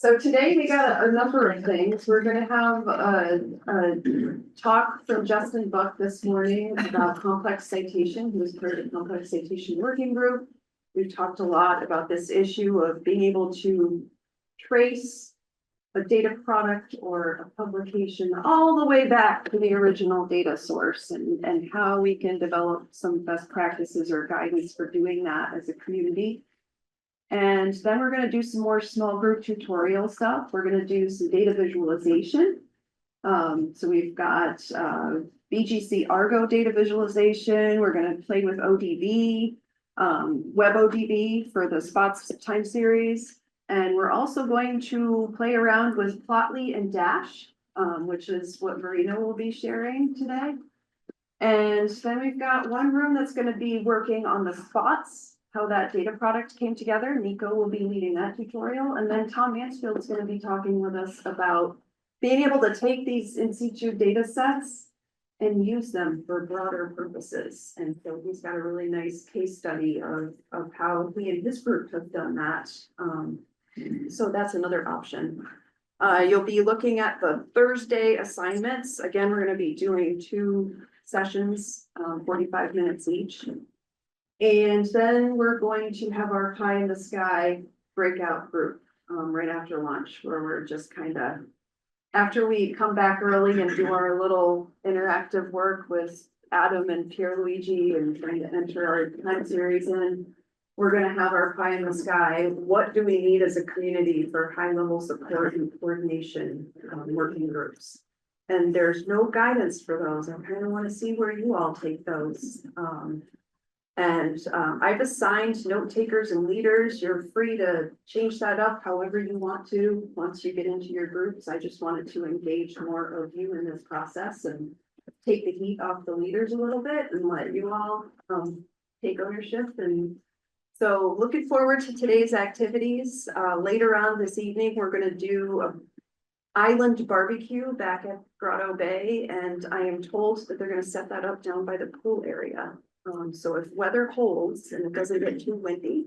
So today we got a number of things. We're gonna have a talk from Justin Buck this morning about complex citation, who is part of the complex citation working group. We've talked a lot about this issue of being able to trace a data product or a publication all the way back to the original data source and how we can develop some best practices or guidance for doing that as a community. And then we're going to do some more small group tutorial stuff. We're going to do some data visualization. So we've got BGC Argo data visualization. We're going to play with ODB, WebODB for the spots time series. And we're also going to play around with Plotly and Dash, which is what Marina will be sharing today. And then we've got one room that's going to be working on the spots, how that data product came together. Nico will be leading that tutorial. And then Tom Mansfield is going to be talking with us about being able to take these in situ data sets and use them for broader purposes. And so he's got a really nice case study of how he and his group have done that. So that's another option. You'll be looking at the Thursday assignments. Again, we're going to be doing 2 sessions, 45 minutes each. And then we're going to have our pie in the sky breakout group right after lunch, where we're just kind of, after we come back early and do our little interactive work with Adam and Pierluigi and trying to enter our time series in, we're going to have our pie in the sky. What do we need as a community for high level support and coordination working groups? And there's no guidance for those. I kind of want to see where you all take those. I've assigned note takers and leaders. You're free to change that up however you want to once you get into your groups. I just wanted to engage more of you in this process and take the heat off the leaders a little bit and let you all take ownership. And so looking forward to today's activities. Later on this evening, we're going to do an island barbecue back at Grotto Bay. And I am told that they're going to set that up down by the pool area. So if weather holds and it doesn't get too windy,